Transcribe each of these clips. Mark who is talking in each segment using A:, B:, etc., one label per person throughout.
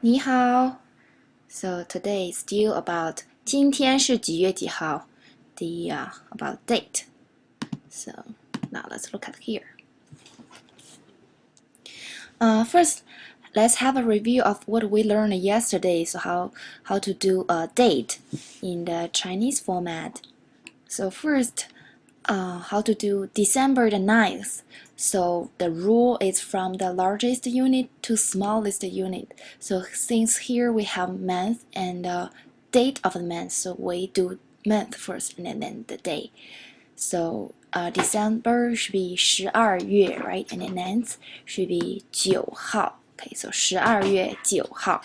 A: 你好. So today is still about 今天是几月几号? About date. So now let's look at here. First, let's have a review of what we learned yesterday. So how to do a date in the Chinese format. So first, how to do December the 9th. So the rule is from the largest unit to smallest unit. So since here we have month and date of the month, so we do month first and then the day. So December should be 12月, right? And the 9th should be 9号. Okay, so 12月9号.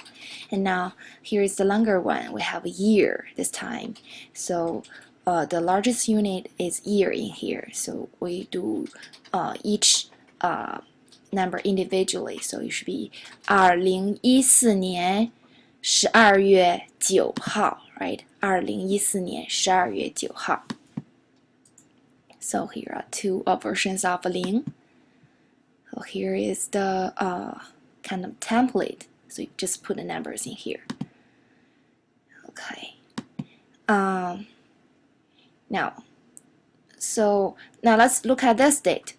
A: And now here is the longer one. We have a year this time. So the largest unit is year in here, so we do each number individually. So it should be 2014年12月9号, right? 2014年12月9号. So here are two versions of 0. So here is the kind of template. So you just put the numbers in here. Okay. Now let's look at this date.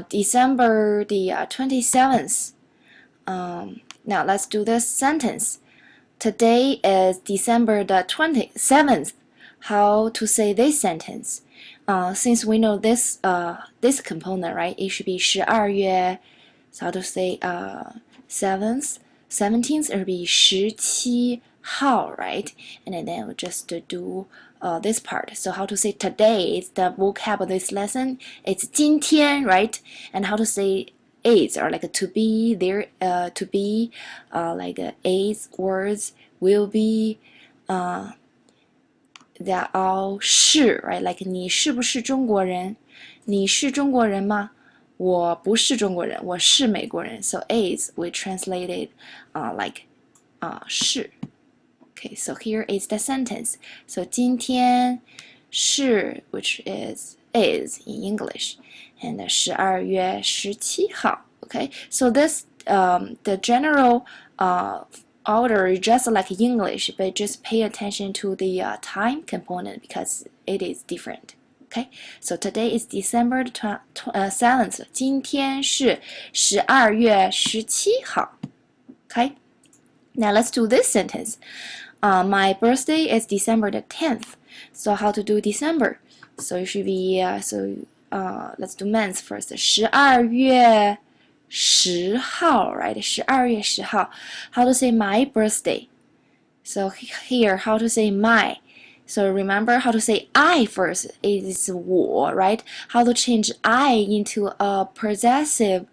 A: December the 27th. Now let's do this sentence. Today is December the 27th. How to say this sentence? Since we know this this component, right? It should be 12月. So how to say 7th, 17th? It would be 17号, right? And then we'll just do this part. So how to say today is the vocab of this lesson. It's 今天, right? And how to say is or like to be there, to be like is words will be. They're all 是, right? Like 你是不是中国人? 你是中国人吗? 我不是中国人, 我是美国人. So is we translated like 是. Okay, so here is the sentence. So 今天是 which is in English, and 12月17号. Okay, so this the general order is just like English, but just pay attention to the time component because it is different. Okay, so today is December 7th. 今天是12月17号. Okay, now let's do this sentence. My birthday is December the 10th. So how to do December? So it should be let's do months first. 12月10号, right? 12月10号. How to say my birthday? So here, how to say my? So remember how to say I first. It is 我, right? How to change I into a possessive,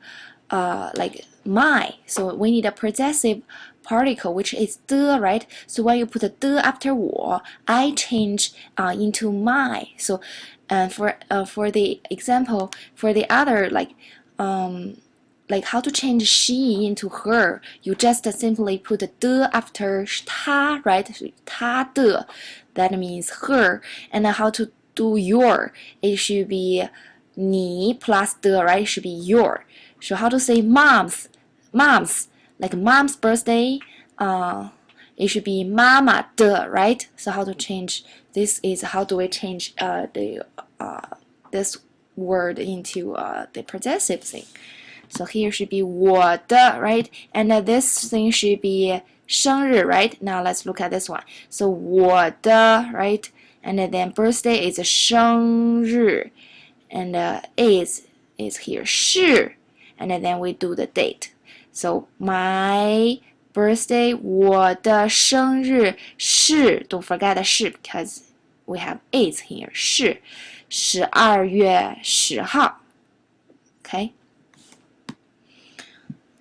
A: like my. So we need a possessive particle, which is 的, right? So when you put the 的 after 我, I change into my. So for the example, for the other like how to change she into her, you just simply put the 的 after 她, right? 她的, that means her. And then how to do your, it should be 你 plus 的, right? It should be your. So how to say mom's, like mom's birthday, it should be 妈妈的, right? So how to change this is how do we change this word into the possessive thing. So here should be 我的, right? And this thing should be 生日, right? Now let's look at this one. So 我的, right? And then birthday is 生日, and is here 是, and then we do the date. So my birthday, 我的生日是, don't forget the 是 because we have is here, 是12月10号. Okay?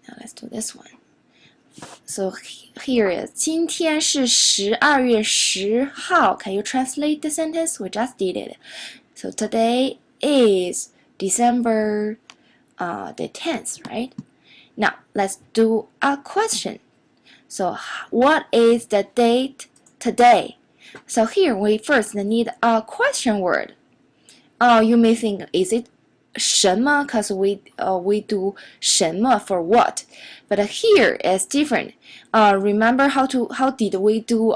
A: Now let's do this one. So here is 今天是12月10号. Can you translate the sentence? We just did it. So today is December the 10th, right? Now let's do a question. So what is the date today? So here we first need a question word. You may think, is it 什么 because we do 什么 for what, but here is different. Remember how did we do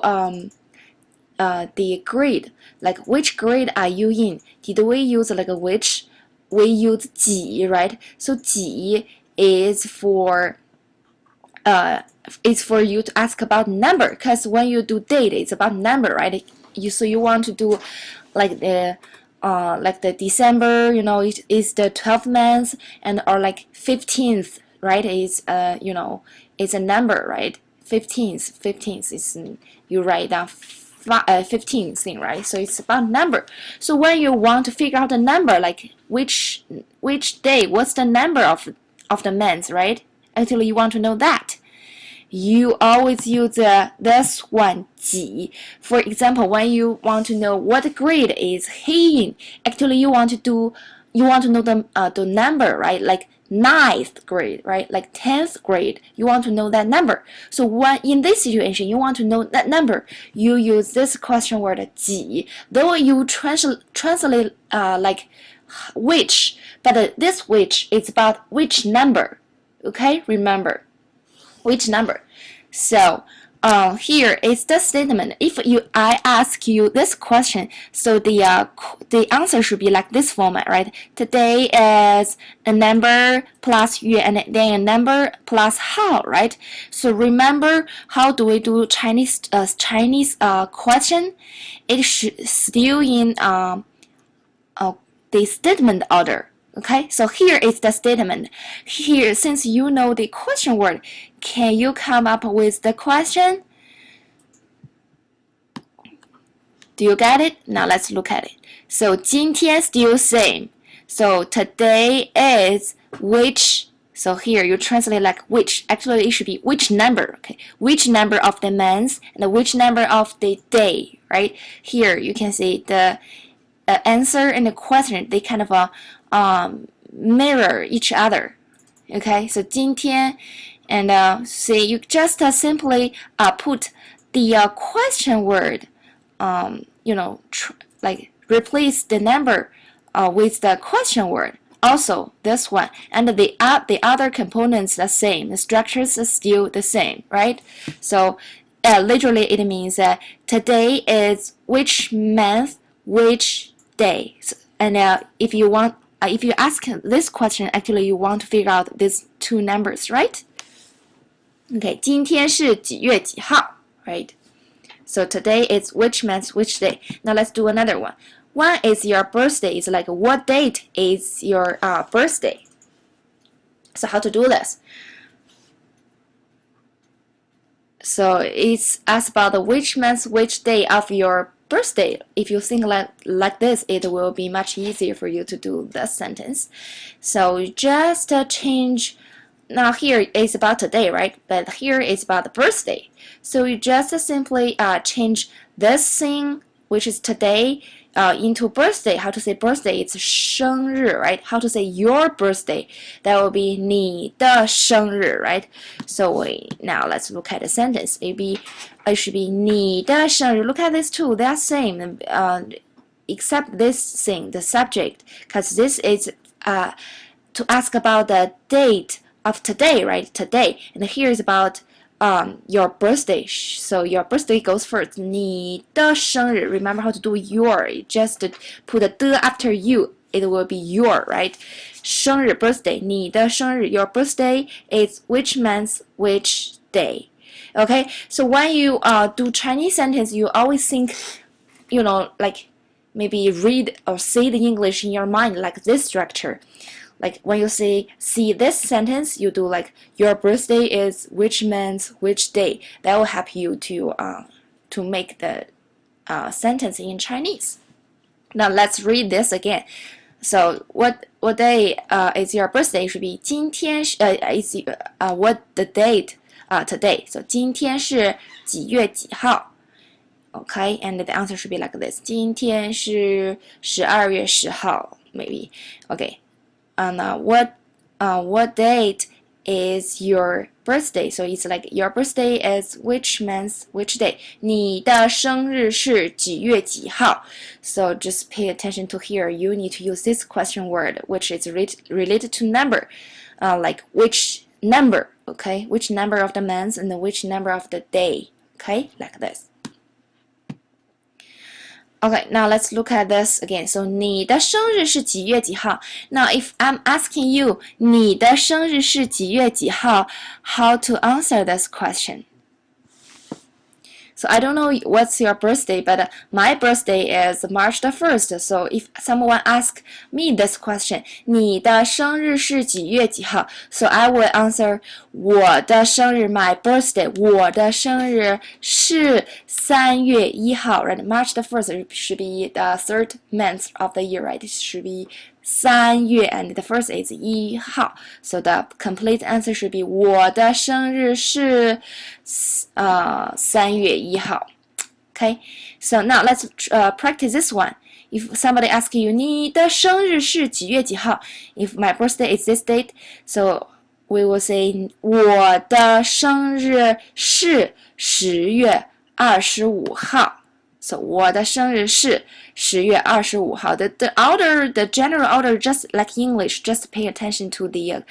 A: the grade, like which grade are you in? Did we use like a which? We use 几 right? So 几 is for you to ask about number, because when you do date it's about number, right? So you want to do like the December, it's the 12th month, and or like 15th, right? Is it's a number, right? 15th is you write down 15 thing, right? So it's about number. So when you want to figure out the number, like which day, what's the number of the month, right? Actually, you want to know that. You always use this one 几. For example, when you want to know what grade is he in, actually you want to know the number, right? Like 9th grade, right? Like 10th grade. You want to know that number. So when in this situation you want to know that number, you use this question word 几. Though you translate like which, but this which is about which number. Okay, remember. Which number? So here is the statement. If I ask you this question, so the answer should be like this format, right? Today is a number plus 月 and then a number plus how, right? So remember, how do we do Chinese question? It should still in the statement order. Okay, so here is the statement. Here, since you know the question word, can you come up with the question? Do you get it? Now let's look at it. So 今天 still same. So today is which. So here you translate like which. Actually, it should be which number. Okay, which number of the month and which number of the day. Right here you can see the answer and the question. They kind of mirror each other. Okay, so 今天 and see, you just simply put the question word, like replace the number with the question word. Also this one, and the other components the same. The structures are still the same, right? So literally it means today is which month, which day. So, and if you ask this question, actually you want to figure out these two numbers, right? Okay, 今天是几月几号, right? So today is which month, which day. Now let's do another one. When is your birthday? It's like what date is your birthday? So how to do this? So it's asked about which month, which day of your birthday. If you think like this, it will be much easier for you to do the sentence. So just change. Now here is about today, right? But here is about the birthday. So you just simply change this thing, which is today, into birthday. How to say birthday? It's 生日, right? How to say your birthday? That will be 你的生日, right? So now let's look at the sentence. It should be 你的生日. Look at this too. They are same, except this thing, the subject, because this is to ask about the date of today, right? Today, and here is about your birthday. So your birthday goes first. 你的生日. Remember how to do your. Just put a 的 after you. It will be your, right? 生日 birthday. 你的生日. Your birthday is which month, which day. Okay. So when you do Chinese sentence, you always think, like maybe read or say the English in your mind like this structure. Like when you see this sentence, you do like your birthday is which month, which day. That will help you to make the sentence in Chinese. Now let's read this again. So what day is your birthday? It should be 今天 is what the date today. So 今天是几月几号? Okay, and the answer should be like this. 今天是12月10号 maybe. Okay. And what date is your birthday? So it's like your birthday is which month, which day? 你的生日是几月几号? So just pay attention to here. You need to use this question word, which is related to number, like which number, okay? Which number of the month and which number of the day, okay? Like this. Okay, now let's look at this again. So 你的生日是几月几号? Now if I'm asking you 你的生日是几月几号, how to answer this question? So I don't know what's your birthday, but my birthday is March the 1st. So if someone asks me this question, 你的生日是几月几号? So I will answer 我的生日 my birthday. 我的生日是3月1号, right? March the 1st should be the third month of the year, right? It should be 3月 and the first is 1号. So the complete answer should be 我的生日是3月1号. Okay, so now let's practice this one. If somebody asks you 你的生日是几月几号? If my birthday is this date, so we will say 我的生日是10月25号. So 我的生日是10月25号. The general order, just like English, just pay attention to the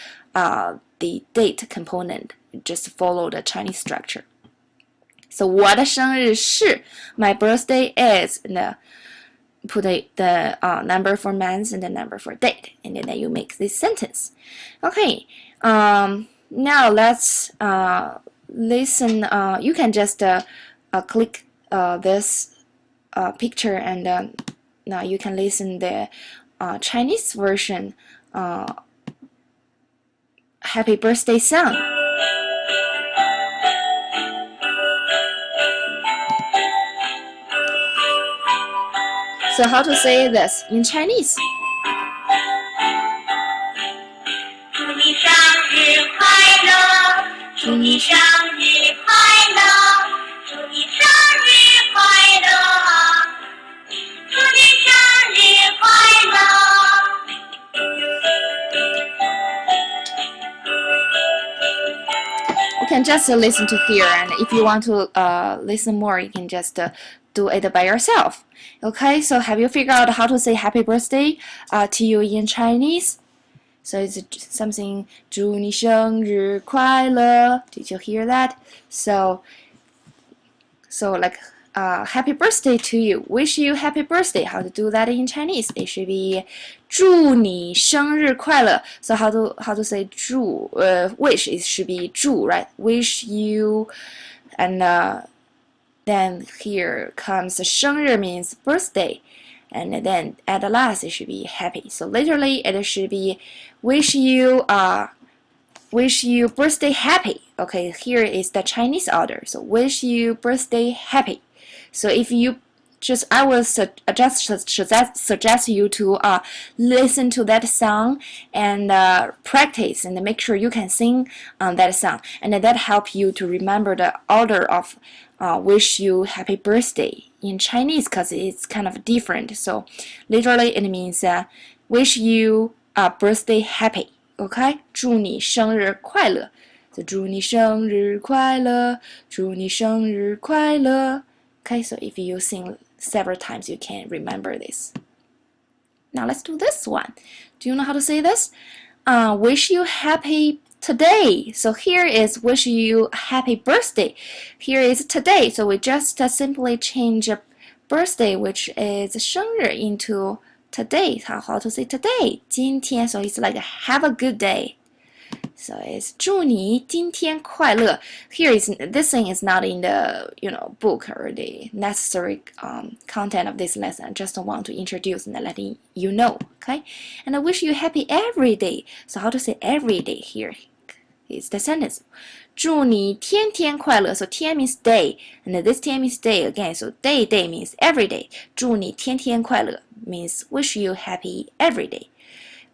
A: date component. Just follow the Chinese structure. So 我的生日是 my birthday is, and put the number for month and the number for date, and then you make this sentence. Okay, now let's listen. You can just click this picture, and now you can listen the Chinese version happy birthday song. So how to say this in Chinese?
B: 祝你生日快乐，祝你生日快乐，祝你生日快乐，祝你生日快乐。
A: You can just listen to here, and if you want to listen more, you can just do it by yourself. Okay, so have you figured out how to say happy birthday to you in Chinese? So it's something 祝你生日快乐. Did you hear that? So like happy birthday to you. Wish you happy birthday. How to do that in Chinese? It should be 祝你生日快乐. So how to say 祝 wish? It should be 祝, right? Wish you, and then here comes 生日 means birthday, and then at the last it should be happy. So literally it should be wish you birthday happy. Okay, here is the Chinese order. So wish you birthday happy. So if you I will suggest you to listen to that song and practice and make sure you can sing that song, and that help you to remember the order of wish you happy birthday in Chinese, because it's kind of different. So literally it means wish you birthday happy. Okay, 祝你生日快乐. So 祝你生日快乐，祝你生日快乐. Okay, so if you sing several times, you can remember this. Now let's do this one. Do you know how to say this? Wish you happy today. So here is wish you happy birthday. Here is today. So we just simply change birthday, which is 生日, into today. How to say today? 今天. So it's like have a good day. So it's 祝你今天快乐. Here is this thing is not in the book or the necessary content of this lesson. I just want to introduce and letting you know. Okay, and I wish you happy every day. So how to say every day here? Is the sentence. 祝你天天快乐. So 天 means day, and this 天 means day again. So day means every day. 祝你天天快乐 means wish you happy every day.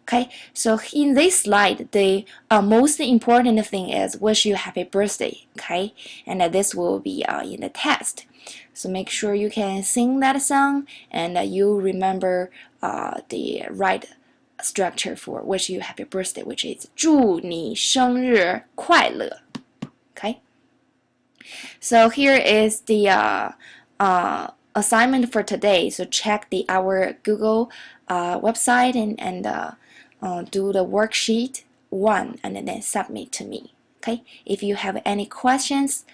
A: Okay, so in this slide, the most important thing is wish you happy birthday. Okay, and this will be in the test. So make sure you can sing that song and you remember the right structure for wish you happy birthday, which is 祝你生日快乐. Okay. So here is the assignment for today. So check our Google website and do the worksheet 1 and then submit to me. Okay. If you have any questions,